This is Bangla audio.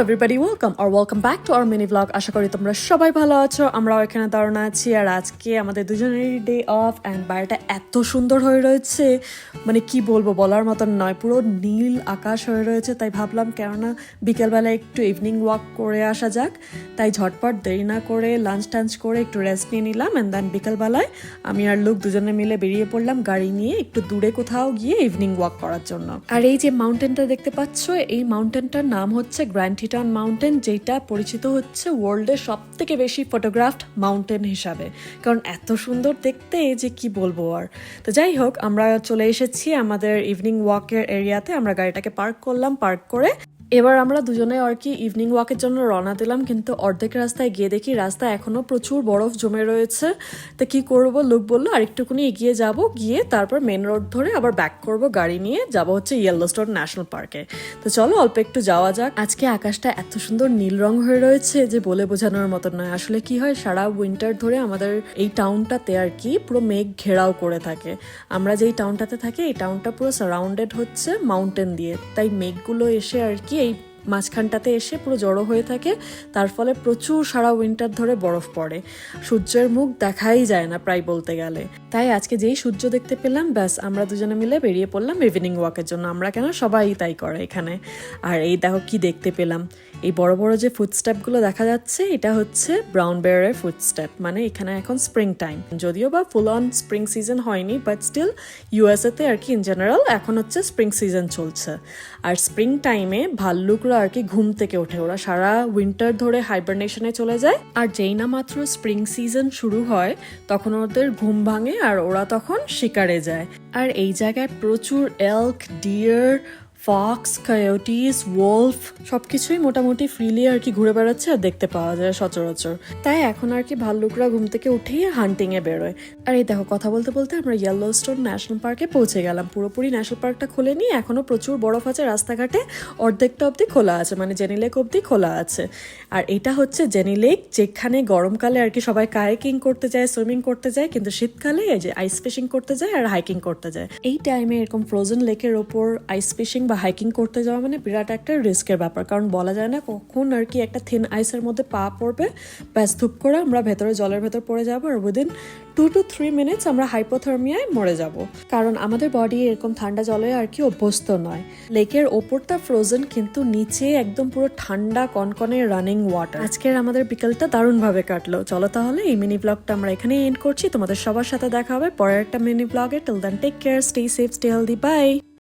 Everybody welcome back to our mini blog. আশা করি তোমরা সবাই ভালো আছো, আমরাও এখানে দাঁড়ানো আছি। আর আজকে আমাদের দুজনেরই ডে অফ অ্যান্ড বাড়িটা এত সুন্দর হয়ে রয়েছে, মানে কি বলবো, বলার মতন নয়, পুরো নীল আকাশ হয়ে রয়েছে। তাই ভাবলাম কেননা বিকেলবেলা একটু ইভিনিং ওয়াক করে আসা যাক। তাই ঝটপট দেরি না করে লাঞ্চ টাঞ্চ করে একটু রেস্ট নিয়ে নিলাম অ্যান্ড দেন বিকেলবেলায় আমি আর লোক দুজনে মিলে বেরিয়ে পড়লাম গাড়ি নিয়ে একটু দূরে কোথাও গিয়ে ইভিনিং ওয়াক করার জন্য। আর এই যে মাউন্টেনটা দেখতে পাচ্ছ, এই মাউন্টেনটার নাম হচ্ছে গ্র্যান্ড টিটান মাউন্টেন, যেটা পরিচিত হচ্ছে ওয়ার্ল্ডের সব থেকে বেশি ফটোগ্রাফড মাউন্টেন হিসাবে, কারণ এত সুন্দর দেখতে যে কি বলবো আর। তো যাই হোক, আমরা চলে এসেছি আমাদের ইভিনিং ওয়াকের এরিয়াতে। আমরা গাড়িটাকে পার্ক করলাম, পার্ক করে এবার আমরা দুজনে আর কি ইভিনিং ওয়াকের জন্য রওনা দিলাম। কিন্তু অর্ধেক রাস্তায় গিয়ে দেখি রাস্তায় এখনো প্রচুর বরফ জমে রয়েছে। তো কি করব, লোক বললো আরেকটুকুনি এগিয়ে যাব, গিয়ে তারপর মেন রোড ধরে আবার ব্যাক করব গাড়ি নিয়ে, যাব হচ্ছে ইয়েলোস্টোন ন্যাশনাল পার্কে। তো চলো অল্প একটু যাওয়া যাক। আজকে আকাশটা এত সুন্দর নীল রং হয়ে রয়েছে যে বলে বোঝানোর মতন নয়। আসলে কি হয়, সারা উইন্টার ধরে আমাদের এই টাউনটাতে আর কি পুরো মেঘ ঘেরাও করে থাকে। আমরা যেই টাউনটাতে থাকি এই টাউনটা পুরো সারাউন্ডেড হচ্ছে মাউন্টেন দিয়ে, তাই মেঘগুলো এসে আর কি এই মাঝখানটাতে এসে পুরো জড়ো হয়ে থাকে। তার ফলে প্রচুর সারা উইন্টার ধরে বরফ পড়ে, সূর্যের মুখ দেখাই যায় না প্রায় বলতে গেলে। তাই আজকে যেই সূর্য দেখতে পেলাম, ব্যাস আমরা দুজনে মিলে বেরিয়ে পড়লাম ইভিনিং ওয়াকের জন্য। আমরা কেন, সবাই তাই করে এখানে। আর এই দেখো কি দেখতে পেলাম, এই বড় বড় যে ফুটস্টেপগুলো দেখা যাচ্ছে, এটা হচ্ছে ব্রাউন বেয়ারের ফুটস্টেপ। মানে এখানে এখন স্প্রিং টাইম, যদিও বা ফুল অন স্প্রিং সিজন হয়নি, বাট স্টিল ইউএসএতে আর কি ইন জেনারেল এখন হচ্ছে স্প্রিং সিজন চলছে। আর স্প্রিং টাইমে ভাল্লুকরা আর কি ঘুম থেকে ওঠে, ওরা সারা উইন্টার ধরে হাইবারনেশনে চলে যায়। আর যেই না মাত্র স্প্রিং সিজন শুরু হয় তখন ওদের ঘুম ভাঙে আর ওরা তখন শিকারে যায়। আর এই জায়গায় প্রচুর এল্ক, ডিয়ার, ফক্স, কয়োটিস, ওলফ সবকিছুই মোটামুটি ফ্রিলি আর কি ঘুরে বেড়াচ্ছে আর দেখতে পাওয়া যায় সচরাচর। তাই এখন আর কি ভাল্লুকরা ঘুম থেকে উঠেই হান্টিং এ বেরোয়। আর এই দেখো, কথা বলতে বলতে আমরা ইয়েলোস্টোন ন্যাশনাল পার্কে পৌঁছে গেলাম। পুরোপুরি ন্যাশনাল পার্কটা খোলেনি এখনো, প্রচুর বরফ আছে রাস্তাঘাটে, অর্ধেকটা অব্দি খোলা আছে, মানে জেনি লেক অব্দি খোলা আছে। আর এটা হচ্ছে জেনি লেক, যেখানে গরমকালে আর কি সবাই কায়াকিং করতে যায়, সুইমিং করতে যায়, কিন্তু শীতকালে এই যে আইস ফিশিং করতে যায় আর হাইকিং করতে যায়। এই টাইমে এরকম ফ্রোজেন লেকের ওপর আইস ফিশিং বা হাইকিং করতে যাওয়া মানে বিরাট একটা রিস্কের ব্যাপার, কারণ বলা যায় না কখন আর কি একটা থিন আইসের মধ্যে পা পড়বে, ব্যাস ধুপ করে আমরা ভেতরে জলের ভেতর পড়ে যাবো আর উইদিন 2 to 3 মিনিটস আমরা হাইপোথার্মিয়ায় মরে যাব, কারণ আমাদের বডি এরকম ঠান্ডা জলে আর কি অভ্যস্ত নয়। লেকের ওপরটা ফ্রোজেন, কিন্তু নিচে একদম পুরো ঠান্ডা কনকনে রানিং ওয়াটার। আজকের আমাদের বিকেলটা দারুণভাবে কাটলো। চলো তাহলে এই মিনি ব্লগটা আমরা এখানেই এন্ড করছি। তোমাদের সবার সাথে দেখা হবে পরের একটা মিনি ব্লগে। Till then take care, stay safe, stay healthy, by.